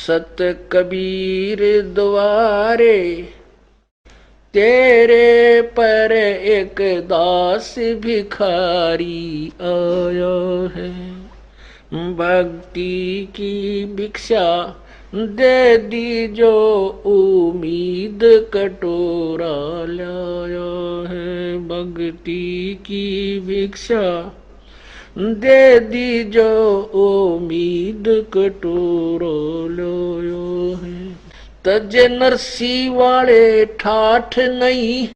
सत कबीर द्वारे तेरे पर एक दास भिखारी आया है। भक्ति की भिक्षा दे दी जो उम्मीद कटोरा लाया है। भक्ति की भिक्षा दे दी जो उम्मीद कटोरा लाया है। तज नरसी वाले ठाठ नहीं,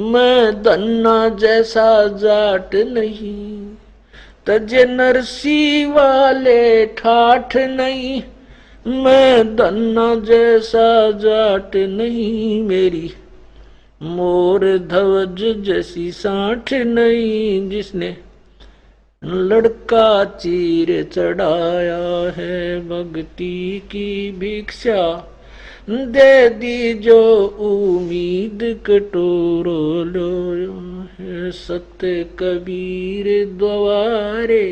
मैं धन्ना जैसा जाट नहीं। तज नरसी वाले ठाठ नहीं, मैं धन्ना जैसा जाट नहीं। मेरी मोर ध्वज जैसी साठ नहीं, जिसने लड़का चीर चढ़ाया है। भक्ति की भिक्षा दे दी जो उम्मीद कटोरो लो है। सत्य कबीर द्वारे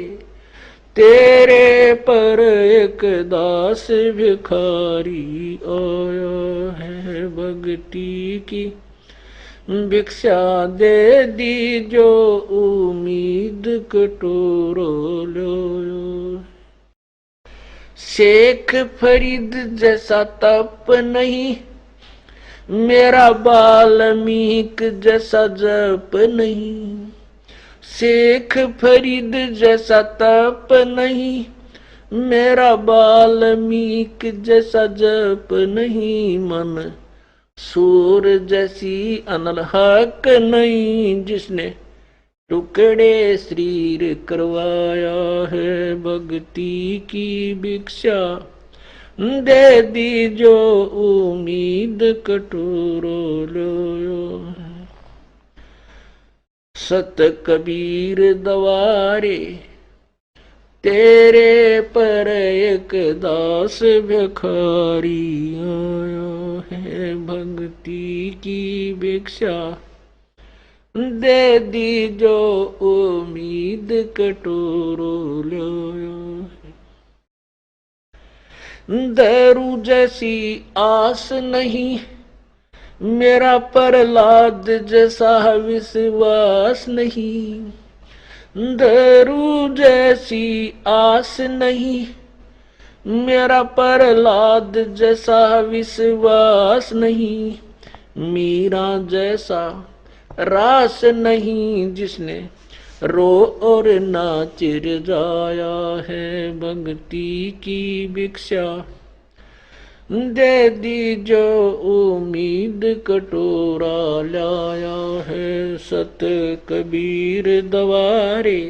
तेरे पर एक दास भिखारी आया है। भक्ति की भिक्षा दे दी जो उम्मीद कटोरो लो। शेख फरीद जैसा तप नहीं, मेरा वाल्मीक जैसा जप नहीं। शेख फरीद जैसा तप नहीं, मेरा वाल्मीक जैसा जप नहीं। मन सूर जैसी अनलहक नहीं, जिसने टुकड़े शरीर करवाया है। भक्ति की भिक्षा दे दी जो उम्मीद कटोरो लो। सत कबीर द्वारे तेरे पर एक दास भिखारी आया है। भक्ति की भिक्षा दे दी जो उम्मीद कटोरो लो। दारू जैसी आस नहीं, मेरा प्रहलाद जैसा विश्वास नहीं। दारू जैसी आस नहीं, मेरा प्रहलाद जैसा विश्वास नहीं। मीरा जैसा रास नहीं, जिसने रो और नाच जाया है। भक्ति की भिक्षा दे दी जो उम्मीद कटोरा लाया है। सत कबीर द्वारे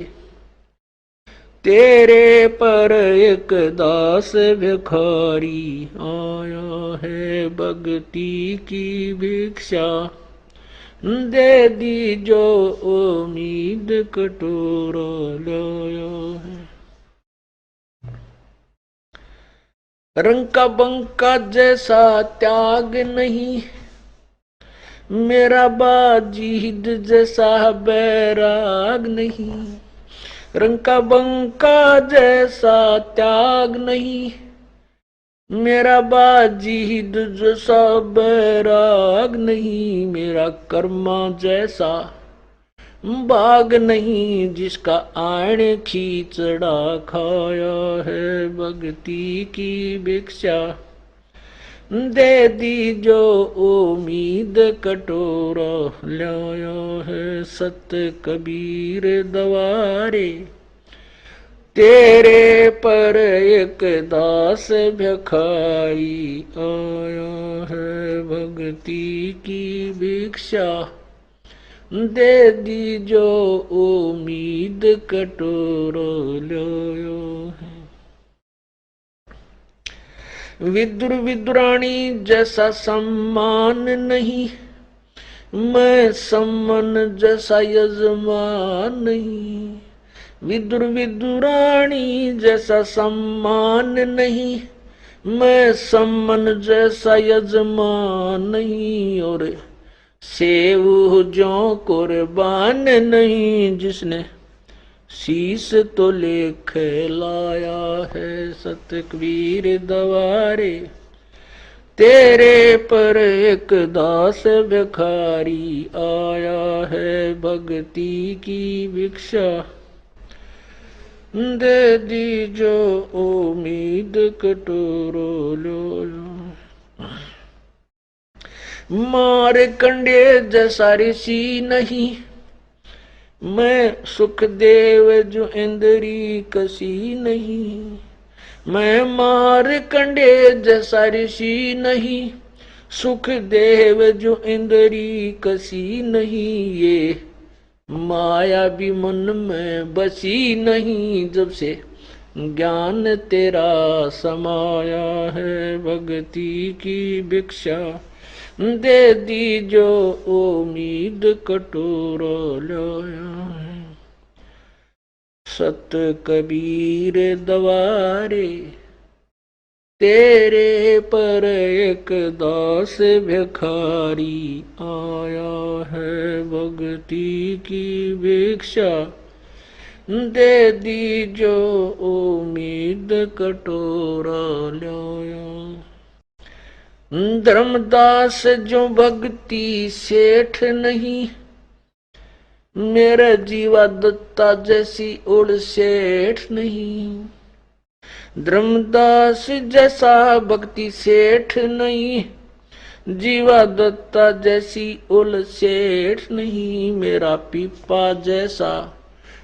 तेरे पर एक दास भिखारी आया है। भक्ति की भिक्षा दे दी जो उम्मीद कटोरा लाया है। रंग का बंका जैसा त्याग नहीं, मेरा बाजीद जैसा बैराग नहीं। रंग का बंका जैसा त्याग नहीं, मेरा बाजीद जैसा बैराग नहीं। मेरा कर्मा जैसा बाग नहीं, जिसका आण खींचड़ा खाया है। भक्ति की भिक्षा दे दी जो उम्मीद कटोरा लाया है। सत कबीर द्वारे तेरे पर एक दास भिखारी आया है। भक्ति की भिक्षा दे दी जो उम्मीद कटोरो लो है। विदुर विदुरानी जैसा सम्मान नहीं, मैं सम्मन जैसा यजमान नहीं। विदुर विदुरानी जैसा सम्मान नहीं, मैं सम्मन जैसा यजमान नहीं। और सेव जो कुर्बान नहीं, जिसने शीस तो लेख लाया है सत कबीर दवारे। तेरे पर एक दास भिखारी आया है भक्ति की भिक्षा। दे दी जो उम्मीद कटोरो लो। मार कंडे जैसा ऋषि नहीं, मैं सुखदेव जो इंद्री कसी नहीं। मैं मार कंडे जैसा ऋषि नहीं, सुखदेव जो इंद्री कसी नहीं। ये माया भी मन में बसी नहीं, जब से ज्ञान तेरा समाया है भक्ति की भिक्षा। दे दी जो उम्मीद कटोरा लाया है। सत कबीर दवारे तेरे पर एक दास भिखारी आया है भक्ति की भिक्षा। दे दी जो उम्मीद कटोरा लाया। धर्मदास जो भक्ति सेठ नहीं, मेरा जीवा दत्ता जैसी उड़ सेठ नहीं। धर्मदास जैसा भक्ति सेठ नहीं, जीवा दत्ता जैसी उल सेठ नहीं। मेरा पीपा जैसा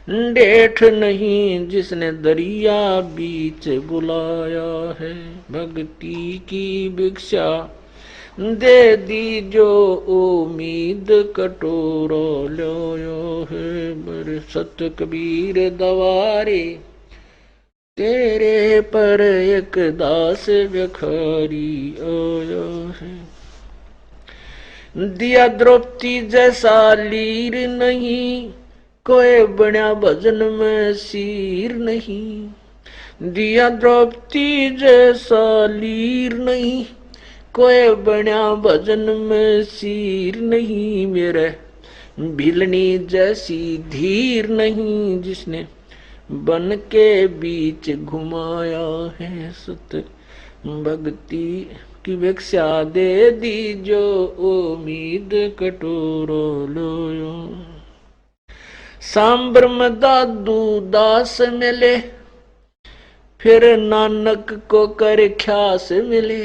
डेठ नहीं, जिसने दरिया बीच बुलाया है भक्ति की भिक्षा। दे दी जो उम्मीद कटोरा लाया है। बर सत कबीर दवारे तेरे पर एक दास भिखारी आया है। दिया द्रौपदी जैसा लीर नहीं, कोई बना भजन में सीर नहीं। दिया द्रौपदी जैसा लीर नहीं, कोई बना भजन में सीर नहीं। मेरे भिलनी जैसी धीर नहीं, जिसने बन के बीच घुमाया है सत भक्ति की भिक्षा। दे दी जो उम्मीद कटोरा लाया। सांबर में दादू दास मिले, फिर नानक को कर ख्यास मिले।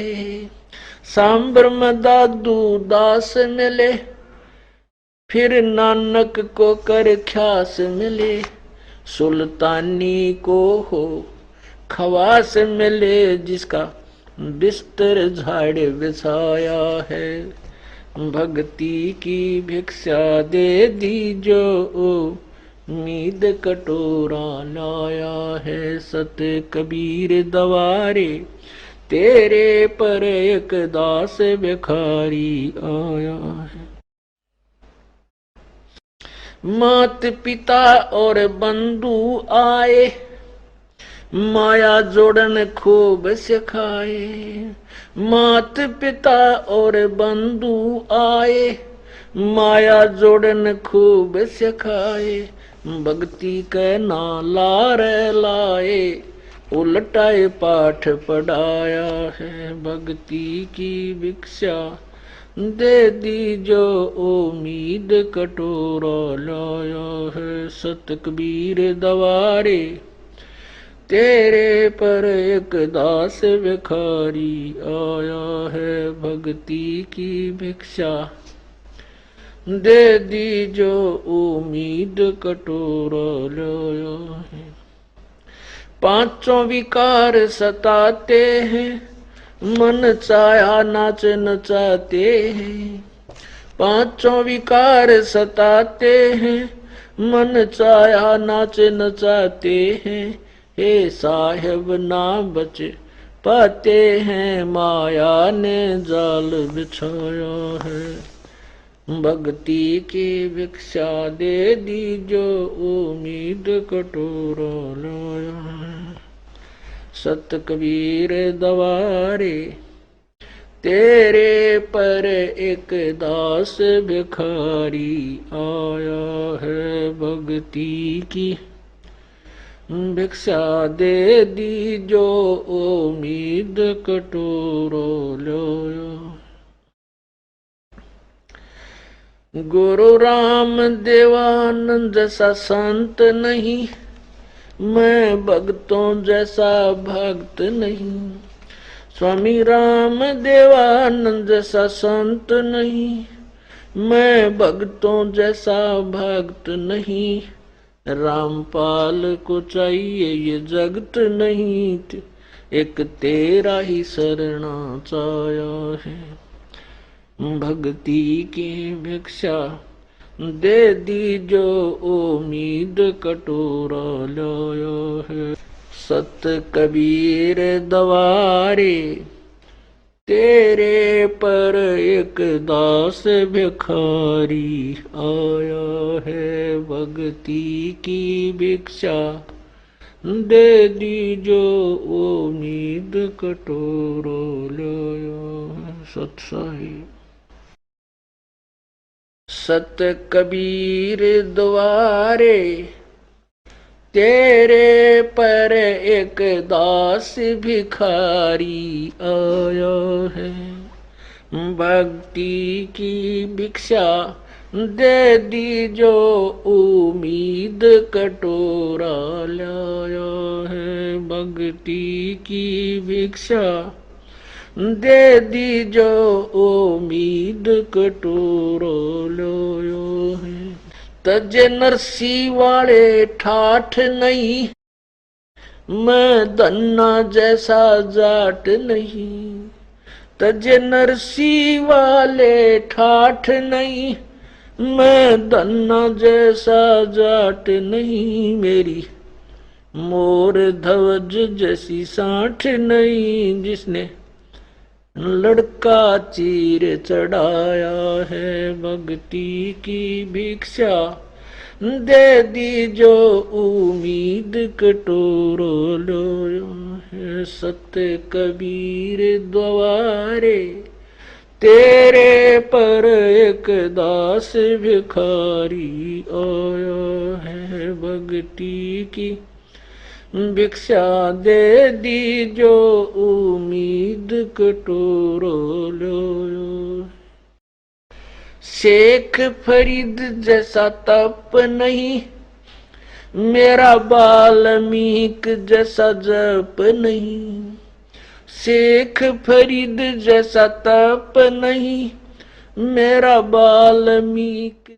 सांबर में दादू दास मिले, फिर नानक को कर ख्यास मिले। सुल्तानी को हो खवास मिले, जिसका बिस्तर झाड़ बिछाया है भक्ति की भिक्षा। दे दी जो उम्मीद कटोरा लाया है सत कबीर दवारे। तेरे पर एक दास भिखारी आया है। मात पिता और बंधु आए, माया जोड़न खूब सिखाए। मात पिता और बंधु आए, माया जोड़न खूब सिखाए। भक्ति के नाला रे लाए, उलटाए पाठ पढ़ाया है भक्ति की भिक्षा। दे दी जो उम्मीद कटोरा लाया है सत कबीर दवारे। तेरे पर एक दास भिखारी आया है भक्ति की भिक्षा। दे दी जो उम्मीद कटोरा लाया है। पांचों विकार सताते हैं, मन चाया नाच नचाते हैं। पांचों विकार सताते हैं, मन चाया नाच नचाते हैं। हे साहेब ना बच पाते हैं, माया ने जाल बिछाया है भक्ति की भिक्षा। दे दी जो उम्मीद कटोरा लाया है सत कबीर दवारे। तेरे पर एक दास भिखारी आया है भक्ति की भिक्षा दे दी जो उम्मीद कटोरो लो। गुरु राम देवानंद जैसा संत नहीं, मैं भक्तों जैसा भक्त नहीं। स्वामी राम देवानंद जैसा संत नहीं, मैं भक्तों जैसा भक्त नहीं। रामपाल को चाहिए ये जगत नहीं, एक तेरा ही शरणा चाया है। भक्ति की भिक्षा दे दी जो उम्मीद कटोरा लाया है। सत कबीर दवारे तेरे पर एक दास भिखारी आया है। भक्ति की भिक्षा दे दी जो उम्मीद कटोरा लाया है। सत्साई सत कबीर द्वारे तेरे पर एक दास भिखारी आया है। भक्ति की भिक्षा दे दी जो उम्मीद कटोरा लाया है। भक्ति की भिक्षा दे दी जो उम्मीद कटोरा लाया है। तज नरसी वाले ठाठ नहीं, मैं धन्ना जैसा जाट नहीं। तज नरसी वाले ठाठ नहीं, मैं धन्ना जैसा जाट नहीं। मेरी मोर ध्वज जैसी साठ नहीं, जिसने लड़का चीर चढ़ाया है। भक्ति की भिक्षा दे दी जो उम्मीद कटोरो लो है। सत्य कबीर द्वारे तेरे पर एक दास भिखारी आया है। भक्ति की भिक्षा दे दी जो उम्मीद कटोरो लो। शेख फरीद जैसा तप नहीं, मेरा वाल्मीक जैसा जप नहीं। शेख फरीद जैसा तप नहीं, मेरा वाल्मीक